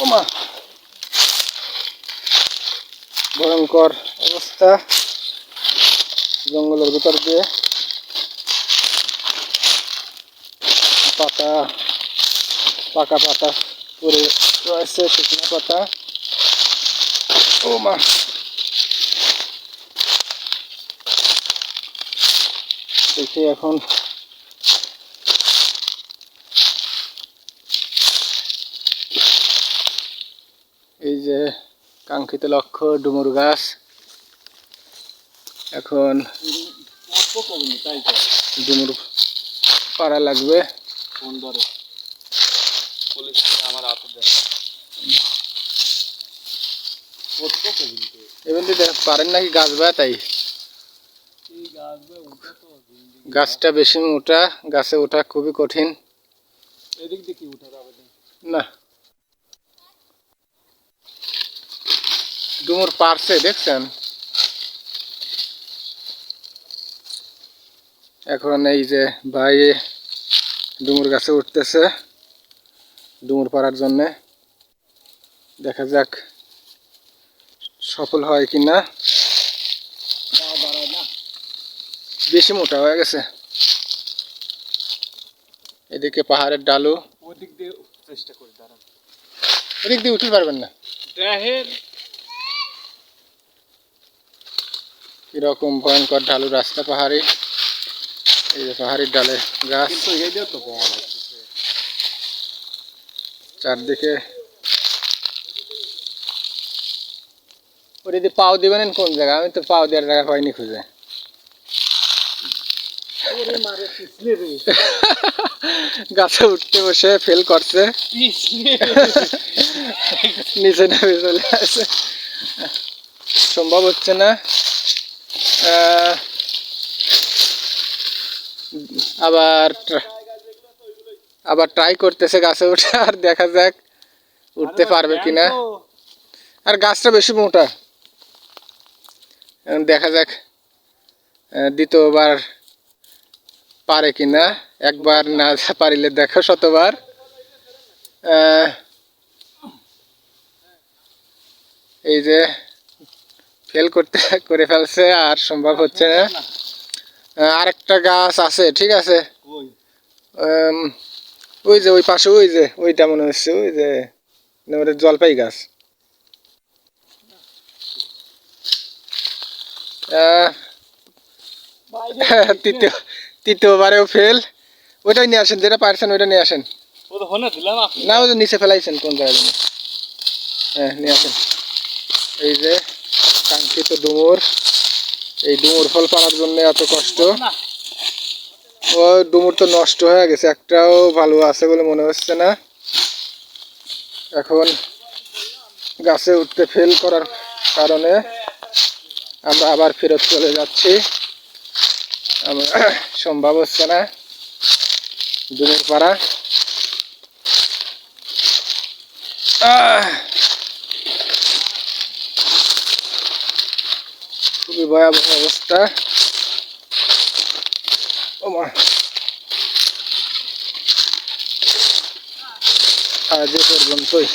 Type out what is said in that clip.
ওমা ভয়ঙ্কর অবস্থা জঙ্গলের ভিতর দিয়ে পাতা পাকা পাতা পড়ে রয়েছে শুকনো পাতা ওমা দেখি এখন এই যে কাঙ্ক্ষিত লক্ষ্য ডুমুর গাছ এখন ডুমুর পাড়া লাগবে এমনি পারেন নাকি গাছ বায় তাই গাছটা বেশি মোটা গাছে ওঠা খুবই কঠিন না ডুমুর পারছে দেখছেন এখন এই যে ভাই ডুমুর গাছে উঠতেছে ডুমুর পাড়ার জন্য দেখা যাক সফল হয় কিনা বেশি মোটা হয়ে গেছে এদিকে পাহাড়ের ডালু ওদিক দিয়ে চেষ্টা করি দাঁড়ান ওদিক দিয়ে উঠতে পারবেন না কিরকম ভয়ঙ্কর ঢালু রাস্তা পাহাড়ি এই যে পাহাড়ির ডালে গাছ চারদিকে ওর যদি পাও দিবেন কোন জায়গা আমি তো পাও দেওয়ার জায়গা পাইনি খুঁজে গাছে উঠতে বসে ফেল করছে নিচে নামে চলে আসে সম্ভব হচ্ছে না আবার ট্রাই করতেছে গাছে উঠে আর দেখা যাক উঠতে পারবে কিনা আর গাছটা বেশি মোটা দেখা যাক দ্বিতীয়বার পারে কিনা একবার না পারিলে দেখো শতবার এই যে ফেল করে ফেলছে আর সম্ভব হচ্ছে না আরেকটা গাছ আছে ঠিক আছে ওই যে ওই পাশে ওই যে ওইটা মনে হচ্ছে ওই যে জলপাই গাছ তৃতীয়বারেও ফেল ওইটাই নিয়ে আসেন যেটা পারছেন ওইটা নিয়ে আসেন না ওই নিচে ফেলাইছেন কোন জায়গায় হ্যাঁ নিয়ে আসেন এই যে কাঙ্ক্ষিত ডুমুর এই ডুমুর ফল পাড়ার জন্য এত কষ্ট ও ডুমুর তো নষ্ট হয়ে গেছে একটাও ভালো আছে বলে মনে হচ্ছে না এখন গাছে উঠতে ফেল করার কারণে আমরা আবার ফেরত চলে যাচ্ছি সম্ভব হচ্ছে না ডুমুর পাড়া খুবই ভয়াবহ অবস্থা ওমা আজ এ পর্যন্তই।